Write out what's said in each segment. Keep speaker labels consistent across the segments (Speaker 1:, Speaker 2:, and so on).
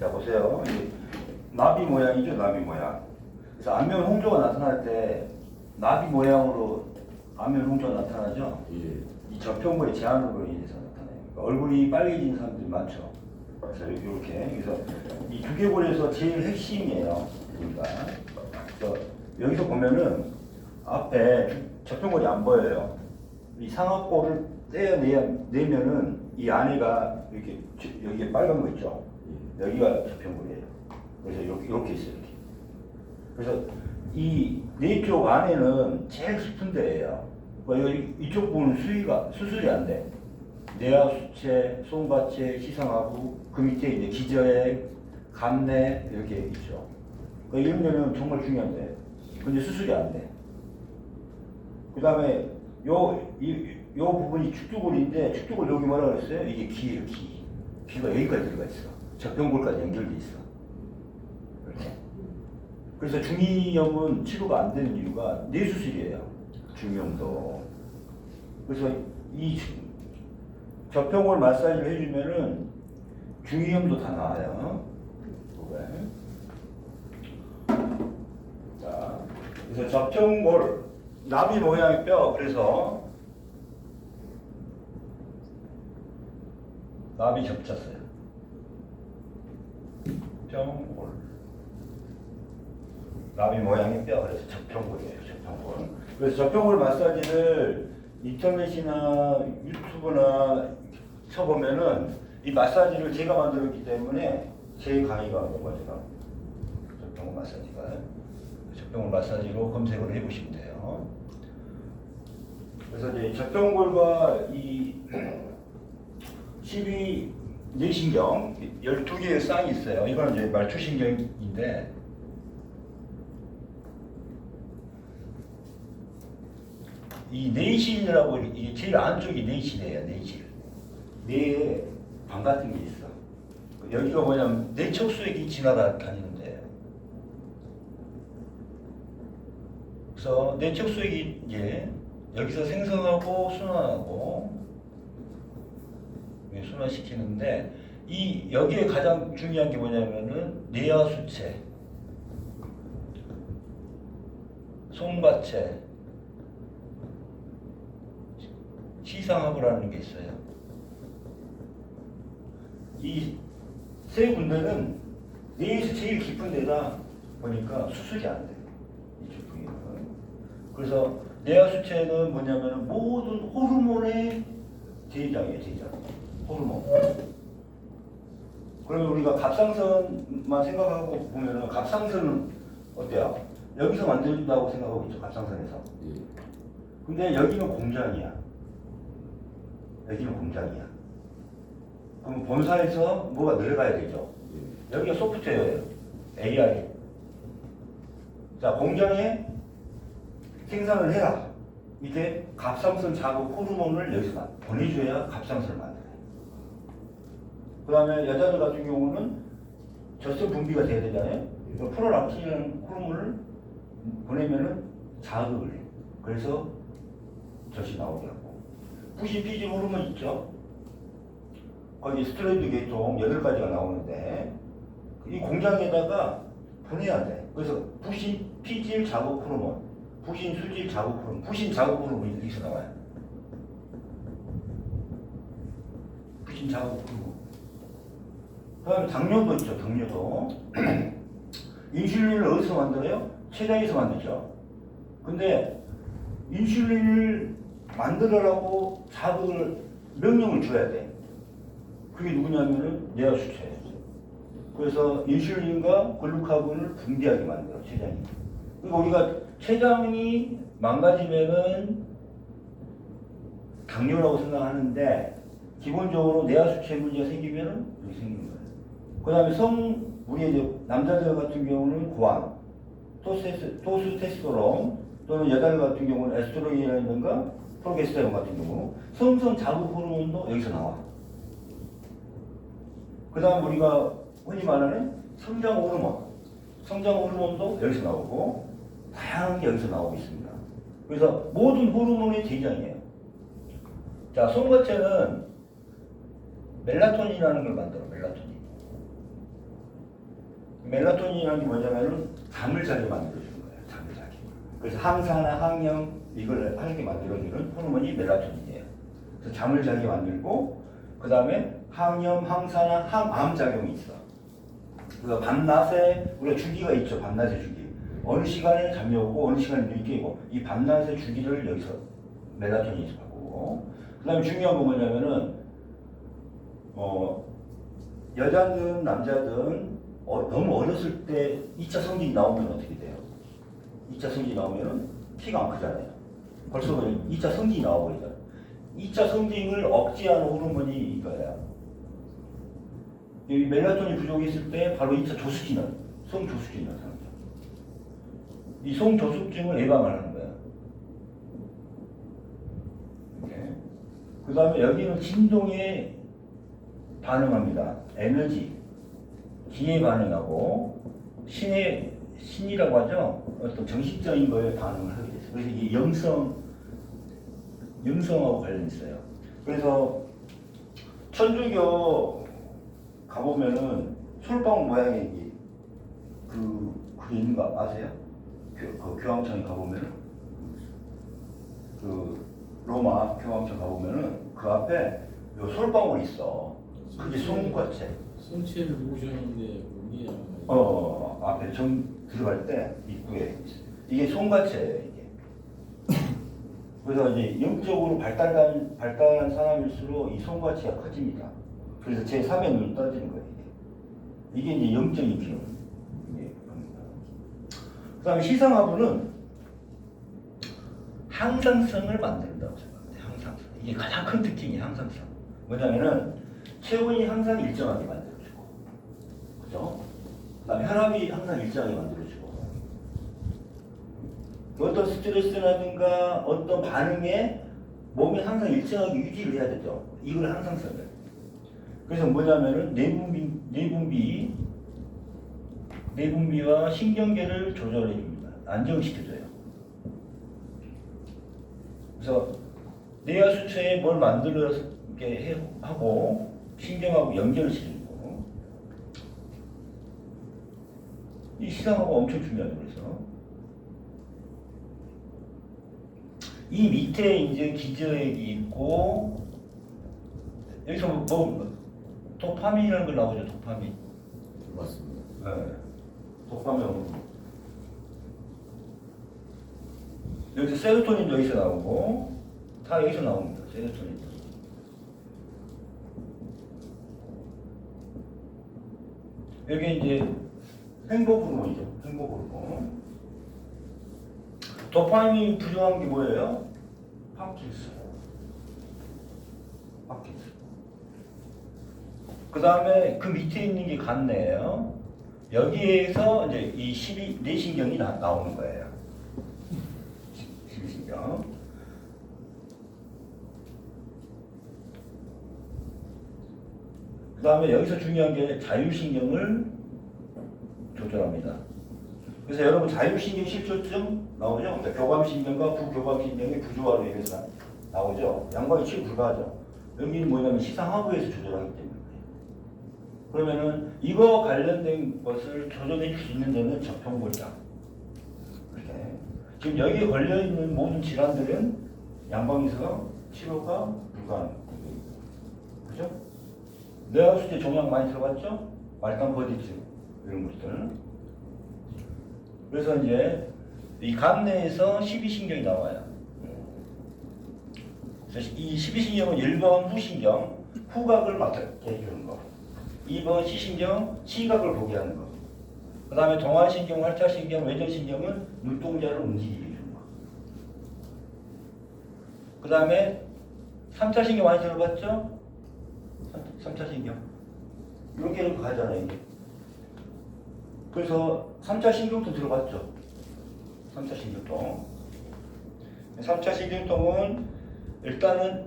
Speaker 1: 자, 보세요. 이 나비 모양이죠, 나비 모양. 그래서 안면 홍조가 나타날 때 나비 모양으로 안면 홍조가 나타나죠.
Speaker 2: 예.
Speaker 1: 이 저평물의 제한으로 인해서 나타나요. 그러니까 얼굴이 빨개진 사람들이 많죠. 그래서 이렇게 그래서 이 두개골에서 제일 핵심이에요. 그러니까 그래서 여기서 보면은 앞에 저평골이 안 보여요. 이 상악골을 떼어내면은 이 안에가 이렇게 여기에 빨간 거 있죠. 여기가 저평골이에요. 그래서 이렇게 있어요. 이렇게. 그래서 이 뇌 쪽 안에는 제일 깊은 데예요. 이쪽 부분은 수술이 안 돼. 뇌하 수체, 송바체, 시상하부, 그 밑에 이제 기저에, 감내 이렇게 있죠. 이런 데는 정말 중요한데, 근데 수술이 안 돼. 그 다음에 요 부분이 축두골인데, 축두골 여기 뭐라 그랬어요? 이게 귀예요, 귀. 귀가 여기까지 들어가 있어. 저평골까지 연결돼 있어. 이렇게. 그래서 중이염은 치료가 안 되는 이유가 뇌수술이에요. 중이염도. 그래서 이 저평골 마사지를 해주면은 중이염도 다 나아요. 자, 그래서 저평골 나비 모양의 뼈, 그래서 나비 접쳤어요. 저평골 나비 모양의 뼈, 그래서 저평골이에요. 저평골. 그래서 저평골 마사지를 인터넷이나 유튜브나 쳐보면은 이 마사지를 제가 만들었기 때문에 제 강의가 하는 거죠. 제가 저평골 마사지가 저평골 마사지로 검색을 해보시면 돼요. 그래서 이제 저평골과 이 12 뇌신경 12개의 쌍이 있어요. 이거는 이제 말초신경인데 이 뇌실이라고, 이게 제일 안쪽이 뇌실이에요. 뇌실. 뇌에 방 같은 게 있어. 여기가 뭐냐면 뇌척수액이 지나다니는데, 그래서 뇌척수액이 이제 여기서 생성하고 순환하고 순환시키는데, 이 여기에 가장 중요한 게 뭐냐면은 뇌하 수체, 송바체, 시상하부라는 게 있어요. 이 세 군데는 뇌에서 제일 깊은 데다 보니까 수술이 안 돼요. 이쪽 부위는. 그래서 뇌하수체는 뭐냐면 모든 호르몬의 제장이에요. 제장. 호르몬. 그러면 우리가 갑상선만 생각하고 보면은 갑상선은 어때요? 여기서 만든다고 생각하고 있죠. 갑상선에서. 근데 여기는 공장이야. 여기는 공장이야. 그럼 본사에서 뭐가 내려가야 되죠. 여기가 소프트웨어예요. AI. 자, 공장에 생산을 해라. 이게 갑상선 자극 호르몬을 여기서 보내줘야 갑상선을 만들어요. 그 다음에 여자들 같은 경우는 젖소 분비가 돼야 되잖아요. 프로락틴이라는 호르몬을 보내면은 자극을 해요. 그래서 젖이 나오게 하고. 부신 피질 호르몬 있죠? 거기 스테로이드 계통 8가지가 나오는데 이 공장에다가 보내야 돼. 그래서 부신 피질 자극 호르몬, 부신 수질 자극 호르몬, 부신 자극 호르몬이 여기서 나와요. 부신 자극 호르몬. 그 다음에 당뇨도 있죠. 당뇨도. 인슐린을 어디서 만들어요? 췌장에서 만들죠. 근데 인슐린을 만들어라고 자극을 명령을 줘야 돼. 그게 누구냐면은 뇌하수체예요. 그래서 인슐린과 글루카곤을 분비하게 만들어 췌장이. 그러니까 우리가 췌장이 망가지면은 당뇨라고 생각하는데 기본적으로 뇌하수체 문제가 생기면은 이렇게 생기는 거예요. 그다음에 우리 이제 남자들 같은 경우는 고환, 토스테스토론 또는 여자들 같은 경우는 에스트로겐이라든가 프로게스테론 같은 경우 성선 자극 호르몬도 여기서 나와. 그 다음 우리가 흔히 말하는 성장 호르몬도 여기서 나오고 다양한 게 여기서 나오고 있습니다. 그래서 모든 호르몬의 대장이에요. 자, 송바체는 멜라토닌이라는 걸 만들어. 멜라토닌. 멜라토닌이라는 게 뭐냐면은 잠을 자게 만들어주는 거예요. 잠을 자게. 그래서 항산화, 항염 이걸 하게 만들어주는 호르몬이 멜라토닌이에요. 그래서 잠을 자게 만들고 그 다음에 항염, 항산화, 항암 작용이 있어. 그래서 밤낮에 우리가 주기가 있죠. 밤낮의 주기. 어느 시간에 잠이 오고 어느 시간에 눈이 깨고 이 밤낮의 주기를 여기서 멜라토닌이 바꾸고 그 다음에 중요한 건 뭐냐면은 여자든 남자든 너무 어렸을 때 2차 성징이 나오면 어떻게 돼요? 2차 성징이 나오면은 키가 안 크잖아요. 벌써 2차 성징이 나와버리잖아요. 2차 성징을 억제하는 호르몬이 이거야. 이 멜라토닌 부족이 있을 때 바로 2차 조숙기능, 성조숙기능이 나타납니다. 이 성조숙증을 예방을 하는 거야. 그 다음에 여기는 진동에 반응합니다. 에너지, 기에 반응하고 신이라고 하죠. 어떤 정신적인 거에 반응을 하게 됐어요. 그래서 이게 영성하고 관련이 있어요. 그래서 천주교 가보면은 솔방 모양의 그게 있는 거 아세요? 그 교황청에 가보면은 그 로마 교황청 가보면은 그 앞에 요 솔방울이 있어. 그게 송과체.
Speaker 2: 성체를 모셨는데 거기에
Speaker 1: 앞에 들어갈 때 입구에 있어요. 이게 송과체예요, 이게. 그래서 이제 영적으로 발달한 사람일수록 이 송과체가 커집니다. 그래서 제 3의 눈이 떠지는 거예요, 이게. 이게 이제 영적인 기능. 그 다음에 시상하부는 항상성을 만든다고 생각합니다. 항상성. 이게 가장 큰 특징이 항상성. 뭐냐면은 체온이 항상 일정하게 만들어주고, 그죠? 그다음에 혈압이 항상 일정하게 만들어주고, 어떤 스트레스라든가 어떤 반응에 몸이 항상 일정하게 유지를 해야 되죠. 이걸 항상성을. 그래서 뭐냐면은 내분비와 신경계를 조절해 줍니다. 안정시켜줘요. 그래서 뇌하수체에 뭘 만들게 하고 신경하고 연결을 시키고 이 시상하고 엄청 중요하죠. 그래서 이 밑에 이제 기저액이 있고 여기서 뭐 도파민이라는 걸 나오죠. 도파민.
Speaker 2: 맞습니다.
Speaker 1: 네. 도파민. 여기서 세로토닌도 여기서 나오고 다 여기서 나옵니다. 세로토닌도. 여기 이제 행복 호르몬이죠. 행복 호르몬. 도파민이 부족한 게 뭐예요? 파킨슨. 그 다음에 그 밑에 있는 게 간내예요. 여기에서 이제 이 뇌신경이 나오는 거예요. 12신경. 그 다음에 여기서 중요한 게 자율신경을 조절합니다. 그래서 여러분 자율신경 실조증 나오죠? 그러니까 교감신경과 부교감신경의 부조화로 인해서 나오죠? 양방이 치유 불가하죠? 여기는 뭐냐면 시상하부에서 조절하기 때문에. 그러면은 이거 관련된 것을 조절해 줄 수 있는 데는 정평골장. 이렇게. 지금 여기에 걸려있는 모든 질환들은 양방에서 치료가 불가한. 그죠? 뇌하수체 종양 많이 들어봤죠? 말단 버디증 이런 것들. 그래서 이제 이 간내에서 12신경이 나와요. 그래서 이 12신경은 1번 후신경, 후각을 맡게 해주는 거. 2번 시신경, 시각을 보게 하는 거. 그 다음에 동안신경, 활차신경, 외전신경은 눈동자를 움직이게 해주는 거. 그 다음에 3차 신경 많이 들어봤죠? 3차 신경. 이렇게 가잖아요, 이게. 그래서 3차 신경통 들어봤죠? 3차 신경통. 3차 신경통은 일단은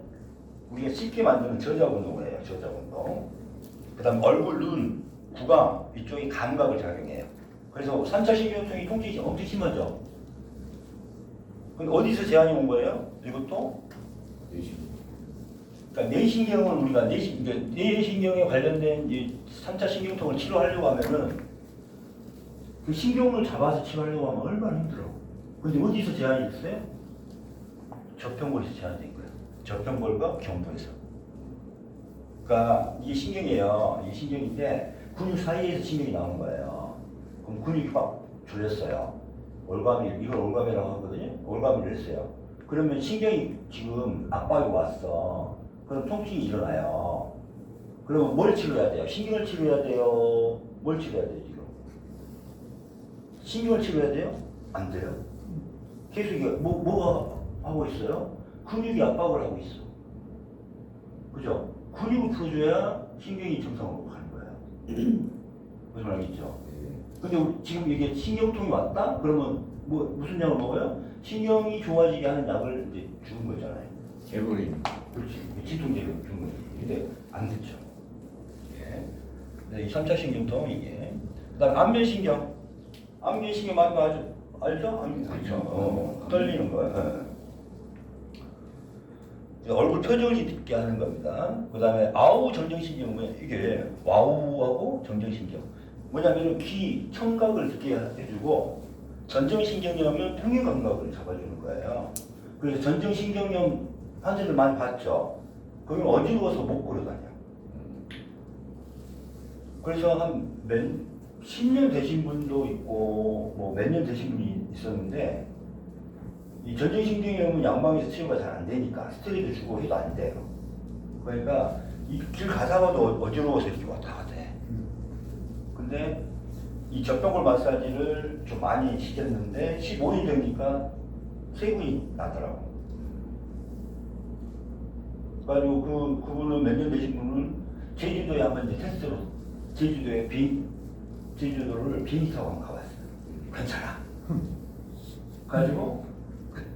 Speaker 1: 우리가 쉽게 만드는 저작 운동을 해요. 저작 운동. 그 다음 얼굴, 눈, 구강 이쪽이 감각을 작용해요. 그래서 3차 신경통이 통증이 엄청 심하죠. 근데 어디서 제한이 온 거예요? 이것도?
Speaker 2: 뇌신경.
Speaker 1: 그러니까 뇌신경은 우리가 뇌신경에 관련된 이 3차 신경통을 치료하려고 하면은 그 신경을 잡아서 치료하려고 하면 얼마나 힘들어. 근데 어디서 제한이 됐어요? 저평골에서 제한된 거예요. 저평골과 경부에서. 그러니까 이게 신경이에요. 이게 신경인데 근육 사이에서 신경이 나오는 거예요. 그럼 근육이 막 졸렸어요. 올가미, 이걸 올가미라고 하거든요. 올가미를 했어요. 그러면 신경이 지금 압박이 왔어. 그럼 통증이 일어나요. 그러면 뭘 치료해야 돼요? 신경을 치료해야 돼요? 뭘 치료해야 돼요, 지금? 신경을 치료해야 돼요? 안 돼요. 계속 이게 뭐가 하고 있어요? 근육이 압박을 하고 있어. 그죠? 근육을 풀어줘야 신경이 정상으로 가는 거예요. 무슨 말이겠죠? 근데 지금 이게 신경통이 왔다? 그러면 무슨 약을 먹어요? 신경이 좋아지게 하는 약을 이제 주는 거잖아요.
Speaker 2: 개버림.
Speaker 1: 그렇지. 진통제를 주는 거지. 근데 안 듣죠. 예. 네, 이 3차 신경통 이게. 그 다음에 안면신경. 안면신경 많이 알죠? 그렇죠. 떨리는 거예요. 얼굴 표정을 있게 하는 겁니다. 그 다음에 아우 정정신경은 이게 와우하고 정정신경. 뭐냐면 귀, 청각을 듣게 해주고 전정신경염은 평형 감각을 잡아주는 거예요. 그래서 전정신경염 환자들 많이 봤죠. 거기는 어지러워서 못 걸어다녀. 그래서 한 10년 되신 분도 있고 뭐 몇 년 되신 분이 있었는데 이 전정신경염은 양방에서 치료가 잘 안 되니까 스테로이드 주고 해도 안 돼요. 그러니까 이 길 가다가도 어지러워서 이렇게 왔다 갔다 해. 근데 이 젖병골 마사지를 좀 많이 시켰는데 15일 되니까 세분이 나더라고. 그래가지고 그분은 몇 년 되신 분은 제주도에 한번 이제 테스트로 제주도를 비행기 타고 한번 가봤어요. 괜찮아. 그래가지고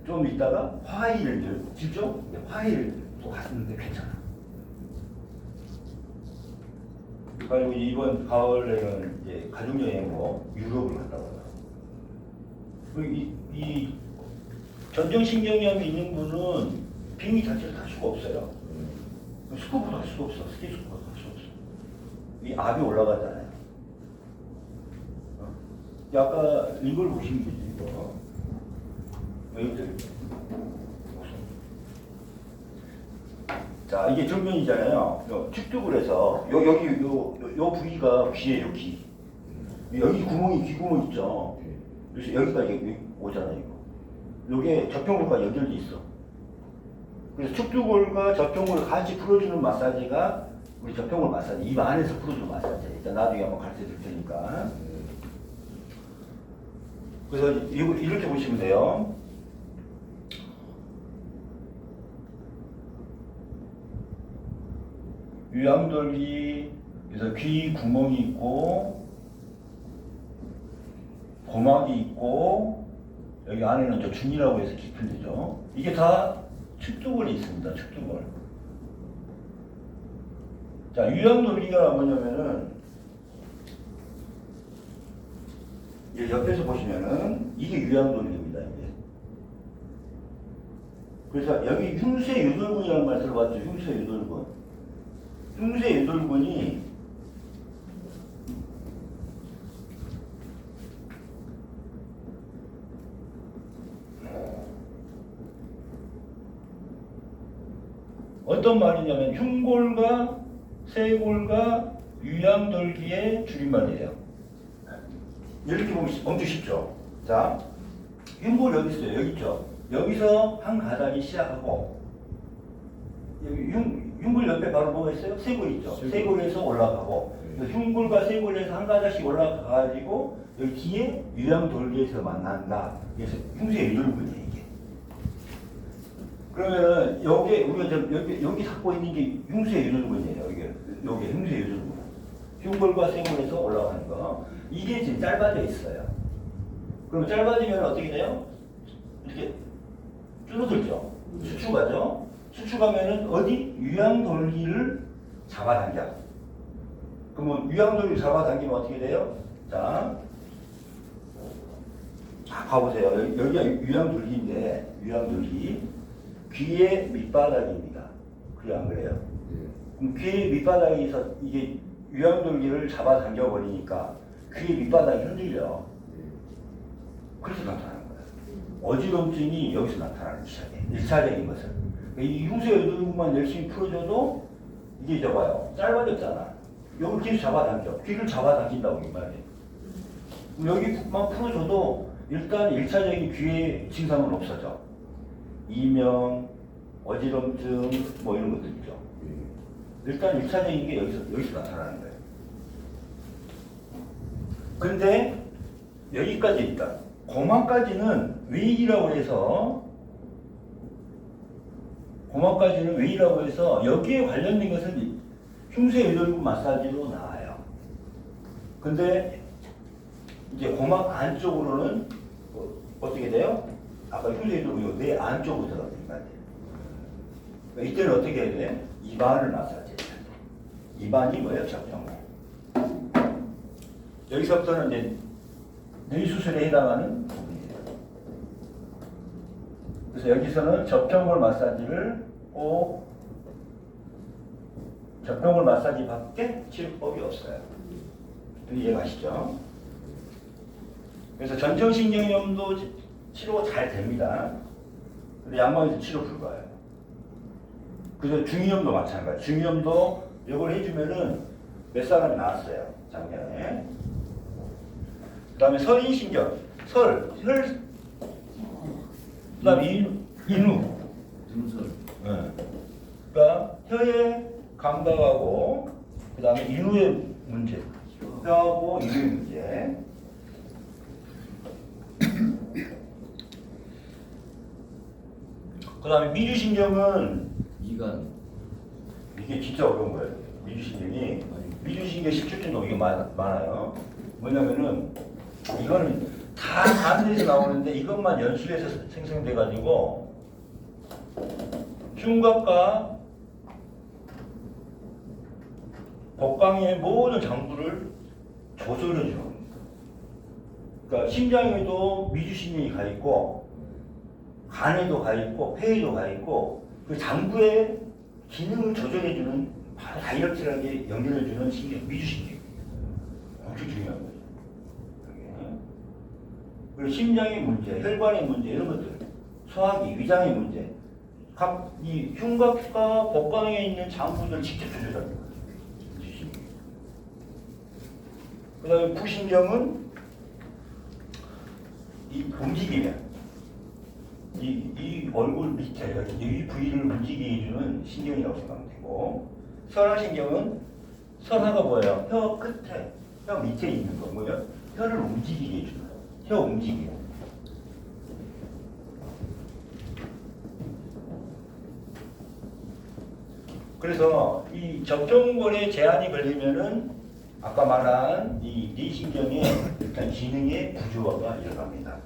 Speaker 1: 좀 있다가 화해를 직접 화해를 또 갔는데 괜찮아. 그래가지고 이번 가을에는 이제 가족여행으로 유럽을 갔다 와요. 이 전정신경염이 있는 분은 비행기 자체를 탈 수가 없어요. 스쿠버도 할 수가 없어. 스키 스쿠버도 할 수가 없어. 이 압이 올라가잖아요. 아까 이걸 보시면 되지, 이거. 여기들. 자, 이게 정면이잖아요. 축tuk을 해서 여기 요 부위가 귀예요, 귀. 여기 구멍이 귀 구멍 있죠. 그래서 여기까지 여기 오잖아요, 이거. 요게 저평골과 연결돼 있어. 그래서 축두골과 저평골을 같이 풀어주는 마사지가 우리 저평골 마사지, 입 안에서 풀어주는 마사지. 일단 나중에 한번 가르쳐 줄 테니까. 그래서 이렇게 보시면 돼요. 유양돌기, 그래서 귀 구멍이 있고 고막이 있고 여기 안에는 저 중이라고 해서 깊은 데죠. 이게 다 축두골이 있습니다. 축두골. 자, 유양돌기가 뭐냐면은 이 옆에서 보시면은 이게 유양돌기입니다. 이게. 그래서 여기 흉쇄유돌근이라는 말 들어봤죠? 흉쇄유돌근. 흉쇄유돌근이 어떤 말이냐면 흉골과 쇄골과 유양돌기의 줄임말이에요. 이렇게 보면 엄청 쉽죠. 자, 흉골 여기 있어요. 여기 있죠. 여기서 한 가닥이 시작하고 여기 흉골 옆에 바로 뭐가 있어요? 쇄골 있죠. 쇄골에서 올라가고 흉골과 쇄골에서 한 가닥씩 올라가가지고 여기 뒤에 유양돌기에서 만난다. 그래서 흉쇄유돌근이에요. 이게. 그러면은 여기 우리가 여기 갖고 있는 게 흉쇄유돌근이에요. 이게 흉쇄유돌근. 흉골과 쇄골에서 올라가는 거. 이게 지금 짧아져 있어요. 그럼 짧아지면 어떻게 돼요? 이렇게 줄어들죠. 수축하죠. 수축하면은 어디? 유양돌기를 잡아당겨. 그러면 유양돌기를 잡아당기면 어떻게 돼요? 자, 가보세요. 여기가 유양돌기인데, 유양돌기. 귀의 밑바닥입니다. 그래, 안 그래요? 그럼 귀의 밑바닥에서 이게 유양돌기를 잡아당겨 버리니까 귀의 밑바닥이 흔들려. 그래서 나타나는 거예요. 어지럼증이 여기서 나타나는 시작이에요. 1차적인 것은. 이 흉쇄 요들근만 열심히 풀어줘도 이게 저봐요. 짧아졌잖아. 여기 계속 잡아당겨. 귀를 잡아당긴다고 이 말이에요. 여기만 풀어줘도 일단 1차적인 귀의 증상은 없어져. 이명, 어지럼증 뭐 이런 것들 있죠. 일단 1차적인 게 여기서 나타나는 거예요. 근데 여기까지 있다. 고막까지는 왜이라고 해서 여기에 관련된 것은 흉쇄 요들근 마사지로 나와요. 근데 이제 고막 안쪽으로는 어떻게 돼요? 아까 흉쇄 요들근 뇌 안쪽으로 들어가는 거예요. 이때는 어떻게 해야 돼? 입안을 마사지해야 돼. 입안이 뭐예요? 접경부. 여기서부터는 이제 뇌 수술에 해당하는 부분이에요. 그래서 여기서는 접경골 마사지를 꼭 접경골 마사지밖에 치료법이 없어요. 이해가시죠? 그래서 전정신경염도 치료가 잘 됩니다. 근데 양방에서 치료 불가해요. 그래서 중이염도 마찬가지. 중이염도 이걸 해주면은 몇 사람이 나왔어요. 작년에. 그 다음에 설인신경, 그 다음에 인후.
Speaker 2: 등설.
Speaker 1: 네. 그러니까 혀의 감각하고, 그 다음에 인후의 문제. 혀하고 인후의 문제. 그 다음에 미주신경은
Speaker 2: 이간.
Speaker 1: 이게 진짜 어려운 거예요. 미주신경 17종도 이게 많아요. 뭐냐면은 이거는 다 다른 데서 나오는데 이것만 연출해서 생성돼가지고 흉곽과 복강의 모든 장부를 조절해주는 겁니다. 그러니까 심장에도 미주신경이 가 있고 간에도 가 있고 폐에도 가 있고 그 장부의 기능을 조절해주는 바로 다이렉트하게 연결해주는 신경, 미주신경. 엄청 중요한 거죠. 그리고 심장의 문제, 혈관의 문제 이런 것들, 소화기, 위장의 문제, 각 이 흉곽과 복강에 있는 장부들 직접 조절하는 거예요. 그다음에 부신경은 이 움직이면 이 얼굴 밑에 이 부위를 움직이게 해주는 신경이라고 생각하면 되고, 설화신경은 설화가 뭐예요? 혀 끝에, 혀 밑에 있는 거 뭐예요? 혀를 움직이게 해주는 거. 혀 움직임. 그래서 이 접종골에 제한이 걸리면은 아까 말한 이 뇌신경의 일단 기능의 부조화가 일어납니다.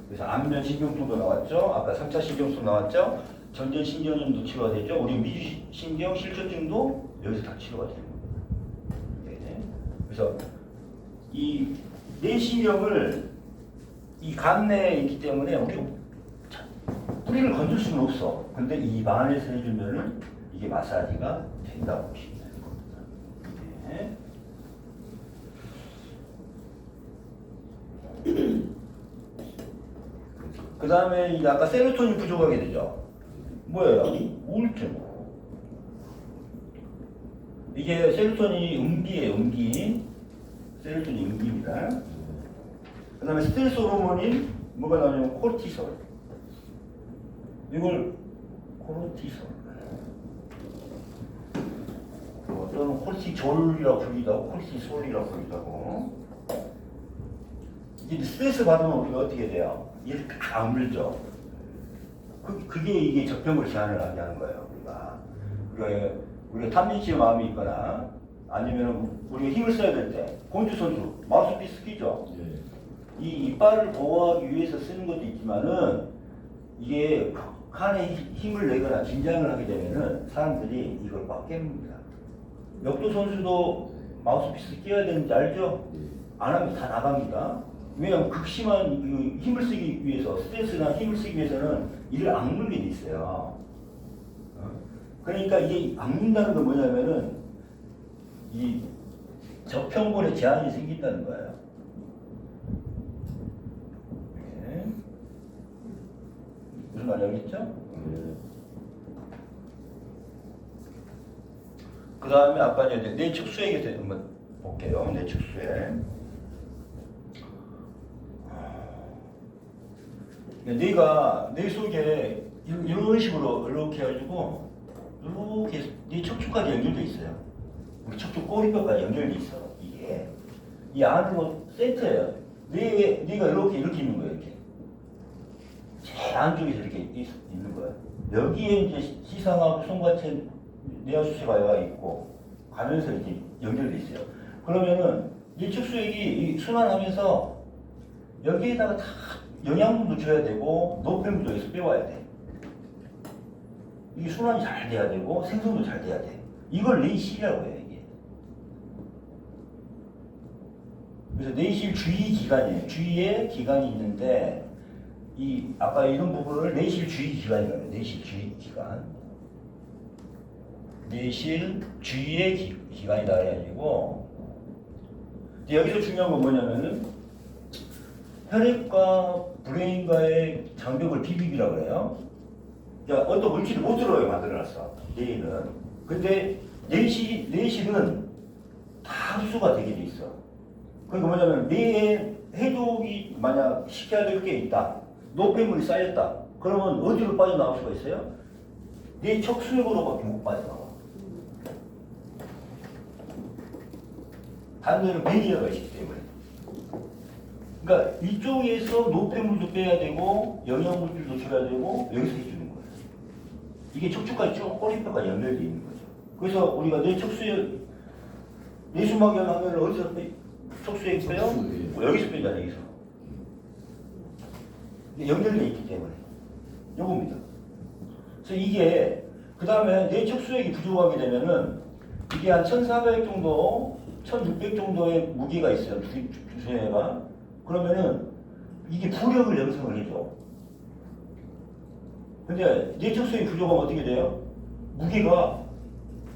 Speaker 1: 그래서 안면 신경통도 나왔죠. 아까 3차 신경통 나왔죠. 전전 신경염도 치료가 되죠. 우리 미주신경 실조증도 여기서 다 치료가 됩니다. 네. 그래서 이 뇌신경을 이 간 내에 있기 때문에 우리 뿌리를 건들 수는 없어. 근데 이 입 안에서 해주면은 이게 마사지가 된다고 보시면 되는 겁니다. 네. 그 다음에 아까 세로토닌 부족하게 되죠. 뭐예요? 우울증. 이게 세로토닌 음기예요. 음기. 세로토닌 음기입니다. 그 다음에 스트레스 호르몬인 뭐가 나오냐면 코르티솔. 이걸 코르티솔. 또는 코르티졸이라고 부르기도 하고 코르티솔이라고 부르기도 하고. 이제 스트레스 받으면 우리가 어떻게 돼요? 이게 다 물죠. 그게 이게 적병을 제한을 하게 하는 거예요. 우리가 탐진치의 마음이 있거나 아니면 우리가 힘을 써야 될 때 권투 선수 마우스피스 끼죠.
Speaker 2: 네.
Speaker 1: 이 이빨을 보호하기 위해서 쓰는 것도 있지만은 이게 칸에 힘을 내거나 긴장을 하게 되면은 사람들이 이걸 막 깨뭅니다. 역도 선수도 마우스피스 끼워야 되는지 알죠? 안 하면 다 나갑니다. 왜냐하면 극심한 그 힘을 쓰기 위해서, 스트레스나 힘을 쓰기 위해서는 이를 악물게 돼 있어요. 그러니까 이게 악문다는 건 뭐냐면은 이 접평골에 제한이 생긴다는 거예요. 무슨 말인지 알겠죠? 그 다음에 아까 이제 내측수에 대해서 한번 볼게요. 내측수에. 내가 내 속에 이런 식으로 이렇게 해가지고 이렇게 내 척추까지 연결돼 있어요. 우리 척추 꼬리뼈까지 연결돼 있어. 이게 이 안으로 센터예요. 내가 이렇게 있는 거예요. 이렇게 제일 안쪽에서 이렇게 있는 거예요. 여기에 이제 시상하고 손과체 내하수세가 있고 가면서 이렇게 연결돼 있어요. 그러면은 이 척수액이 순환하면서 여기에다가 다 영양분도 줘야 되고 노폐물도 여기서 빼와야 돼. 이게 순환이 잘 돼야 되고 생성도 잘 돼야 돼. 이걸 내실이라고 해요. 이게. 그래서 내실 주위 기관이에요. 주위에 기관이 있는데 이 아까 이런 부분을 내실 주위 기관이라고 해요. 내실 주위 기관. 내실 주위의 기관이다 해가지고 여기서 중요한 건 뭐냐면은 혈액과 브레인과의 장벽을 비비기라고 해요. 그러니까 어떤 물질이 못 들어가게 만들어놨어. 뇌는. 근데 내실은 다 흡수가 되게 돼 있어. 그러니까 뭐냐면 뇌에 해독이 만약 시켜야 될 게 있다. 노폐물이 쌓였다. 그러면 어디로 빠져나올 수가 있어요? 뇌 척수액으로밖에 못 빠져나와. 반대로 베리어가 있기 때문에. 그러니까 이쪽에서 노폐물도 빼야 되고 영양물질도 줘야 되고 여기서 해주는 거예요. 이게 척추까지 쭉 꼬리뼈가 연결되어 있는 거죠. 그래서 우리가 내 척수에 내수막염 하면 어디서 척수에 빼요? 여기서 빼잖아요. 여기서. 이게 연결되어 있기 때문에. 요겁니다. 그래서 이게 그 다음에 내 척수액이 부족하게 되면은 이게 한 1400 정도 1600 정도의 무게가 있어요. 주세가. 그러면은 이게 부력을 형성을 해줘. 근데 뇌척수액이 부족하면 어떻게 돼요? 무게가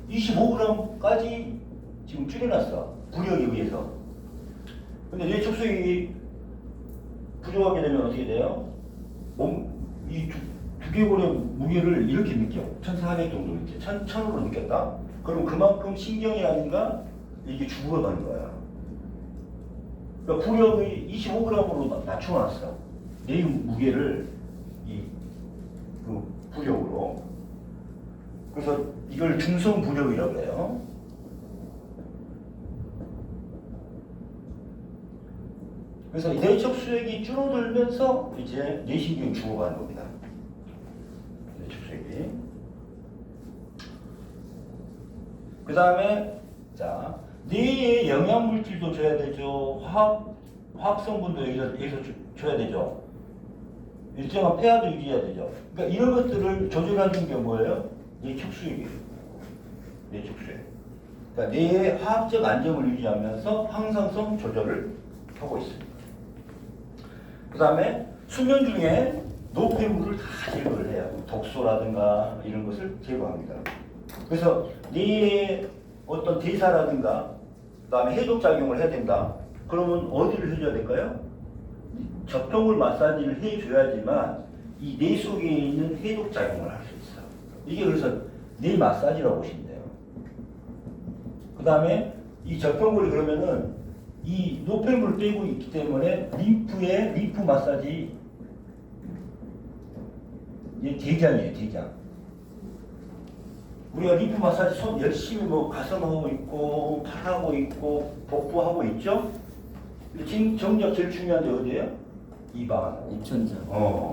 Speaker 1: 25g까지 지금 줄여놨어. 부력에 의해서. 근데 뇌척수액이 부족하게 되면 어떻게 돼요? 이 두개골의 무게를 이렇게 느껴. 1400 정도 이렇게 1000으로 느꼈다. 그럼 그만큼 신경이라든가 이게 죽어가는 거야. 그러니까 부력이 25g으로 낮춰놨어. 내 무게를 그 부력으로. 그래서 이걸 중성 부력이라고 해요. 그래서 내적 수액이 줄어들면서 이제 뇌신경이 죽어가는 겁니다. 내적 수액이. 그 다음에 자 뇌에 영양물질도 줘야 되죠. 화학 성분도 여기서 줘야 되죠. 일정한 폐하도 유지해야 되죠. 그러니까 이런 것들을 조절하는 게 뭐예요? 뇌척수액이에요. 뇌척수액. 그러니까 뇌의 화학적 안정을 유지하면서 항상성 조절을 하고 있습니다. 그 다음에 수면 중에 노폐물을 다 제거를 해요. 독소라든가 이런 것을 제거합니다. 그래서 뇌의 어떤 대사라든가 그 다음에 해독작용을 해야 된다. 그러면 어디를 해줘야 될까요? 접촉물 마사지를 해줘야지만 이 뇌 속에 있는 해독작용을 할 수 있어. 이게 그래서 뇌 마사지라고 보시면 돼요. 그 다음에 이 접촉물이 그러면은 이 노폐물을 빼고 있기 때문에 림프 마사지, 이게 대장이에요, 대장. 우리가 림프 마사지 손 열심히 뭐 가슴하고 있고 팔하고 있고 복부하고 있죠? 지금 정작 제일 중요한 데 어디예요? 입안.
Speaker 2: 입천장.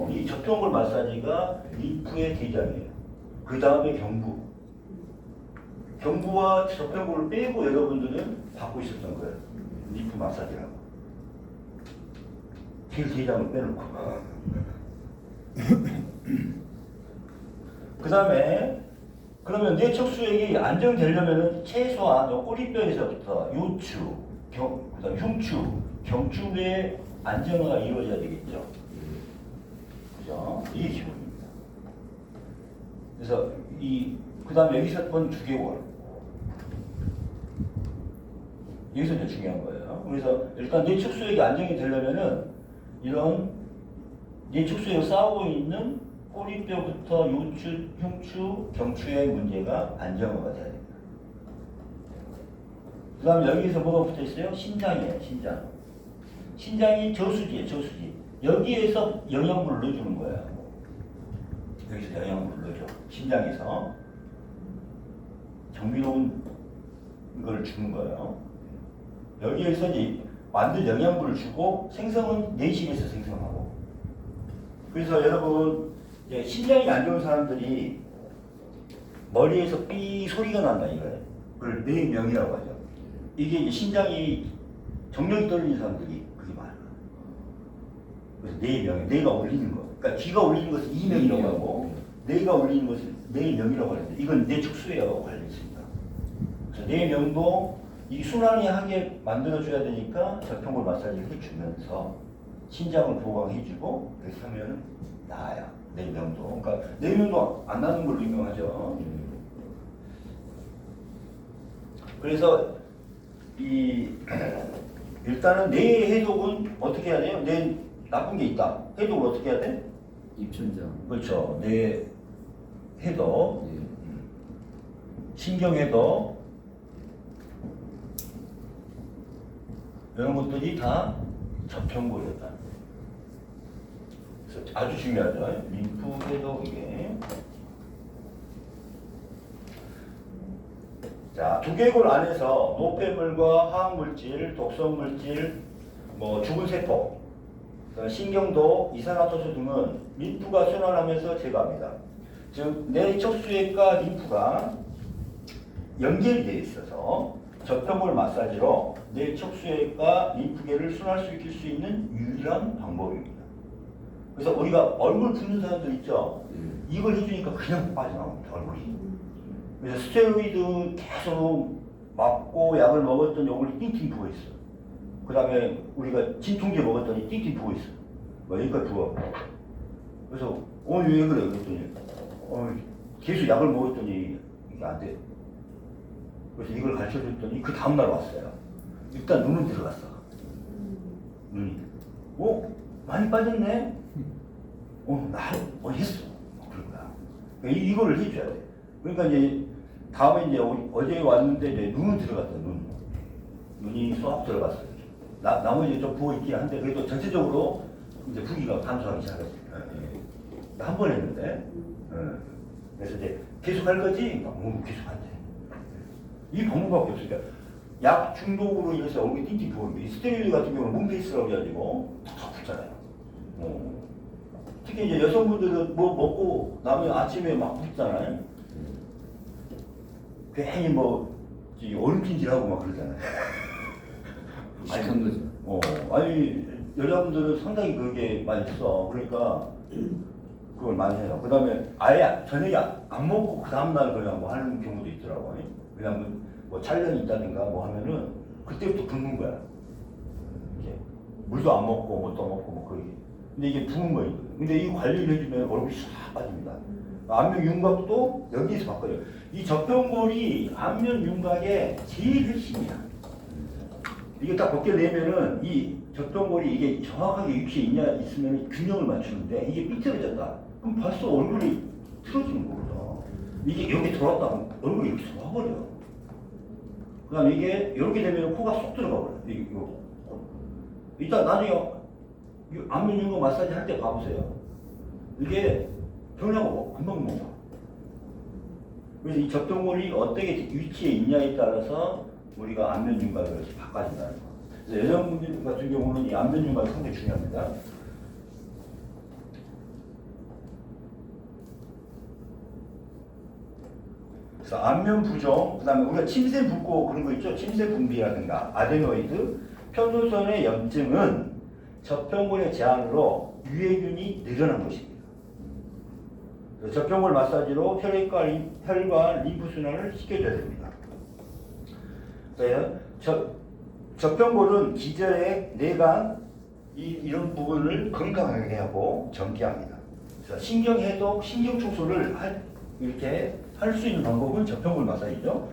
Speaker 1: 이 접촉물 마사지가 림프의 대장이에요. 그 다음에 경부. 경부와 접촉물을 빼고 여러분들은 받고 있었던 거예요. 림프 마사지라고. 제일 대장을 빼놓고. 그 다음에 그러면 뇌척수액이 안정되려면 최소한 꼬리뼈에서부터 요추, 그다음 흉추, 경추의 안정화가 이루어져야 되겠죠. 그죠? 이게 기본입니다. 그래서 그 다음에 여기서 본 두개골. 여기서 이제 중요한 거예요. 그래서 일단 뇌척수액이 안정이 되려면은 이런 뇌척수액을 쌓고 있는 꼬리뼈부터 요추, 흉추, 경추의 문제가 안정화가 돼야 됩니다. 그 다음에 여기서 뭐가 붙어 있어요? 신장이에요, 신장. 신장이 저수지예요, 저수지. 여기에서 영양분을 넣어주는 거예요. 여기서 영양분을 넣어줘. 신장에서. 정밀로운 걸 주는 거예요. 여기에서 이제 완전 영양분을 주고 생성은 내실에서 생성하고. 그래서 여러분 이제 신장이 안 좋은 사람들이 머리에서 삐 소리가 난다 이거예요. 그걸 뇌명이라고 하죠. 이게 이제 신장이 정력이 떨어진 사람들이 그게 많아요. 그래서 뇌명, 뇌가 올리는 거. 그러니까 귀가 올리는 것을 이명이라고 하고 뇌가 올리는 것을 뇌명이라고 하는데 이건 뇌척수에하고 관련이 있습니다. 그래서 뇌명도 이 순환이 하게 만들어줘야 되니까 저평골 마사지를 해주면서 신장을 보강해주고 그렇게 하면 나아요. 뇌명도. 그러니까 뇌명도 안 나는 걸로 유명하죠. 그래서 이 일단은 뇌 해독은 어떻게 해야 돼요? 뇌 나쁜 게 있다. 해독을 어떻게 해야 돼?
Speaker 2: 입천장.
Speaker 1: 그렇죠. 뇌 해독,
Speaker 2: 예.
Speaker 1: 신경 해독 이런 것들이 다 저평골이다. 그래서 아주 중요하죠. 림프 해독 이게. 자, 두개골 안에서 노폐물과 화학물질, 독성물질, 뭐 죽은 세포, 신경도, 이산화탄소 등은 림프가 순환하면서 제거합니다. 즉, 내 척수액과 림프가 연결되어 있어서 저평골 마사지로 내 척수액과 림프계를 순환시킬 수 있는 유일한 방법입니다. 그래서 우리가 얼굴 붓는 사람들 있죠? 이걸 해주니까 그냥 빠져나옵니다, 얼굴이. 그래서 스테로이드 계속 맞고 약을 먹었더니 얼굴이 띵띵 부어 있어. 그 다음에 우리가 진통제 먹었더니 띵띵 부어 있어. 뭐 여기까지 부어. 그래서 왜 그래? 그랬더니 계속 약을 먹었더니 이게 안 돼. 그래서 이걸 가르쳐줬더니 그 다음날 왔어요. 일단 눈은 들어갔어. 눈이. 많이 빠졌네? 했어. 그런 거야. 그러니까 이거를 해줘야 돼. 그러니까 이제 다음에 이제 어제 왔는데 이제 눈은 들어갔어. 눈이 쏙 들어갔어. 나머지 좀 부어있긴 한데 그래도 전체적으로 이제 부기가 감소하기 시작했어. 한 번 했는데. 그래서 이제 계속 할 거지? 계속 안 돼. 이 방법밖에 없으니까 약 중독으로 인해서 얼굴이 띵띵 부어요. 이 스테로이드 같은 경우는 문페이스라고 해가지고 탁 붙잖아요. 특히 이제 여성분들은 뭐 먹고 나면 아침에 막 붓잖아요. 괜히 얼음찜질하고 막 그러잖아요.
Speaker 2: 무식한 거죠.
Speaker 1: 아니 여자분들은 상당히 그게 많이 있어. 그러니까 그걸 많이 해요. 그 다음에 아예 저녁에 안 먹고 그 다음날 그냥 뭐 하는 경우도 있더라고요. 그냥 뭐 촬영이 있다든가 뭐 하면은 그때부터 붓는 거야. 이제 물도 안 먹고 뭣도 안 먹고 뭐 그러게. 근데 이게 부은 거예요. 근데 이 관리를 해주면 얼굴이 싹 빠집니다. 안면 윤곽도 여기서 바꿔요. 이 저평골이 안면 윤곽의 제일 핵심이야. 이게 딱 벗겨내면은 이 저평골이 이게 정확하게 위치에 있으면 균형을 맞추는데 이게 삐뚤어졌다. 그럼 벌써 얼굴이 틀어지는 거거든. 이게 여기 돌았다 얼굴이 이렇게 쏘아버려. 그 다음에 이게 이렇게 되면 코가 쏙 들어가 버려. 이거. 일단 나중에 안면 윤곽 마사지 할 때 봐보세요. 이게 변하고 금방 먹어. 그래서 이 저평골이 어떻게 위치에 있냐에 따라서 우리가 안면 윤곽을 바꿔준다는 거. 그래서 여성분들 같은 경우는 이 안면 윤곽이 상당히 중요합니다. 그래서 안면 부종, 그 다음에 우리가 침샘 붓고 그런 거 있죠? 침샘 분비라든가 아데노이드, 편도선의 염증은 저평골의 제한으로 유해균이 늘어난 것입니다. 저평골 마사지로 혈과 림프 순환을 시켜줘야 됩니다. 저평골은 기저에 내관 이런 부분을 건강하게 하고 정기합니다. 그래서 신경 해독, 신경 청소를 이렇게 할 수 있는 방법은 저평골 마사지죠.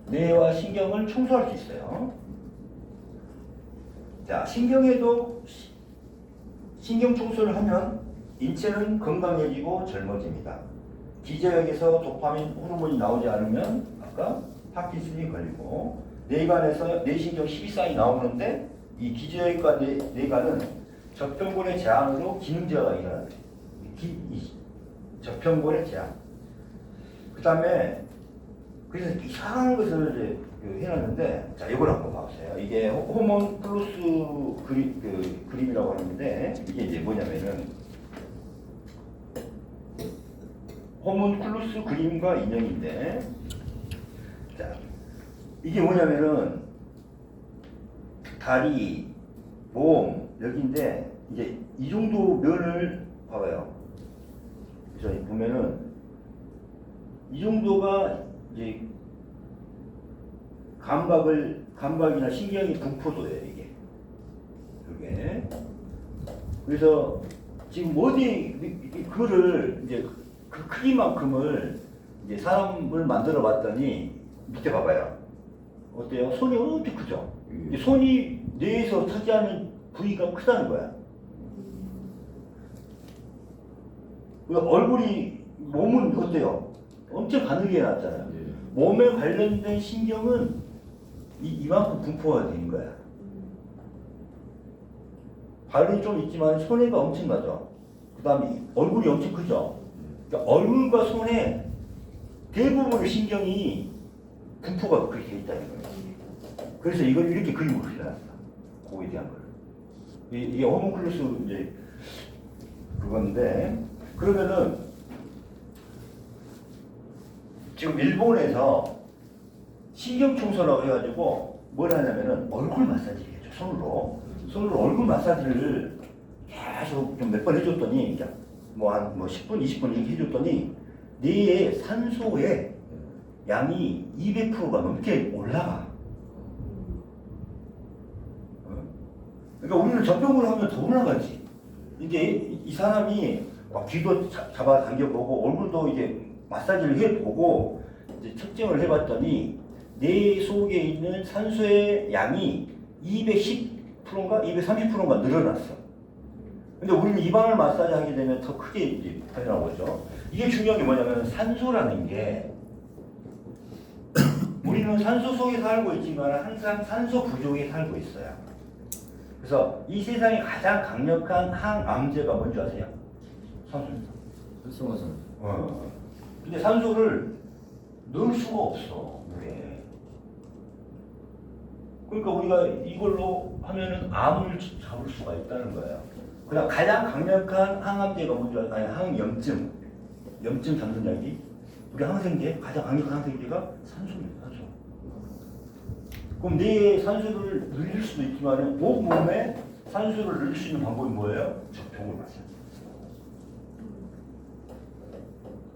Speaker 1: 뇌와 신경을 청소할 수 있어요. 자, 신경 해독, 신경 청소를 하면 인체는 건강해지고 젊어집니다. 기저역에서 도파민 호르몬이 나오지 않으면 아까 파킨슨이 걸리고 뇌관에서 뇌신경 12쌍이 나오는데 이 기저역과 뇌관은 저평곤의 제한으로 기능저하가 일어나요. 저평곤의 제한. 그 다음에 그래서 이상한 것을 이제 해놨는데 자 이걸 한번 봐보세요. 이게 호몬 플러스 그림이라고 하는데 이게 이제 뭐냐면은 호문클루스 그림과 인형인데 자 이게 뭐냐면은 다리, 몸 여기인데 이제 이 정도 면을 봐봐요. 그래서 보면은 이 정도가 이제 감각이나 신경이 분포도예요 이게. 그게 그래서 지금 어디 그거를 이제 그 크기만큼을 이제 사람을 만들어 봤더니 밑에 봐봐요. 어때요? 손이 엄청 크죠? 이 손이 뇌에서 차지하는 부위가 크다는 거야. 얼굴이 몸은 어때요? 엄청 가늘게 해놨잖아요. 몸에 관련된 신경은 이만큼 분포가 되는 거야. 발이 좀 있지만 손해가 엄청나죠. 그 다음에 얼굴이 엄청 크죠. 그러니까 얼굴과 손에 대부분의 신경이 분포가 그렇게 돼 있다는 거예요. 그래서 이걸 이렇게 그림으로 그려놨어. 그거에 대한 걸. 이게 호문클루스 이제 그건데 그러면은 지금 일본에서 신경청소라고 해가지고 뭘 하냐면은 얼굴 마사지를 해줘. 손으로 얼굴 마사지를 계속 좀 몇 번 해줬더니 한 10분, 20분 이렇게 해줬더니 뇌의 산소의 양이 200%가 넘게 올라가. 그러니까 우리는 저병으로 하면 더 올라가지. 이게 이 사람이 막 귀도 잡아 당겨보고 얼굴도 이제 마사지를 해보고 이제 측정을 해봤더니 뇌 속에 있는 산소의 양이 210%인가 230%인가 늘어났어. 근데 우리는 입안을 마사지 하게 되면 더 크게 이제 나오죠. 이게 중요한 게 뭐냐면 산소라는 게 우리는 산소 속에 살고 있지만 항상 산소 부족에 살고 있어요. 그래서 이 세상에 가장 강력한 항암제가 뭔지 아세요? 산소입니다.
Speaker 2: 활성화산.
Speaker 1: 근데 산소를 넣을 수가 없어, 물에. 그러니까 우리가 이걸로 하면은 암을 잡을 수가 있다는 거예요. 그다음 가장 강력한 항암제가 뭔지 아세요? 아니, 항염증. 염증 잡는 약이 우리 항생제, 가장 강력한 항생제가 산소입니다, 산소. 그럼 뇌에 산소를 늘릴 수도 있지만 온몸에 산소를 늘릴 수 있는 방법이 뭐예요? 저평을 마사지.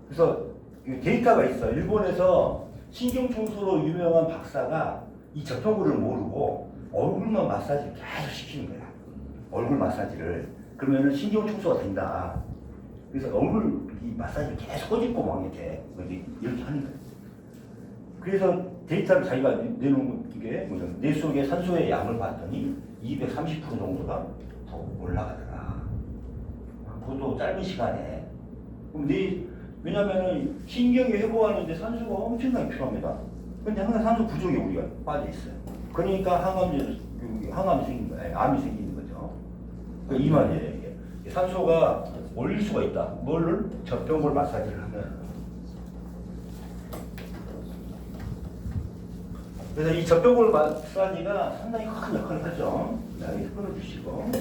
Speaker 1: 그래서 데이터가 있어. 일본에서 신경청소로 유명한 박사가 이 저평구를 모르고 얼굴만 마사지를 계속 시키는 거야. 얼굴 마사지를. 그러면 신경청소가 된다. 그래서 얼굴 이 마사지를 계속 꼬집고 막 이렇게 하는 거야. 그래서 데이터를 자기가 내놓은 게 뭐냐면 뇌 속의 산소의 양을 봤더니 230% 정도가 더 올라가더라. 그것도 짧은 시간에. 그럼 왜냐면은 신경이 회복하는데 산소가 엄청나게 필요합니다. 근데 항상 산소 부족에 우리가 빠져 있어요. 그러니까 항암이 생긴 거예요. 암이 생기는 거죠. 이 말이에요, 이게. 산소가 올릴 수가 있다. 뭐를? 저평골 마사지를 하면. 그래서 이 저평골 마사지가 상당히 큰 역할을 하죠. 여기 끌어주시고.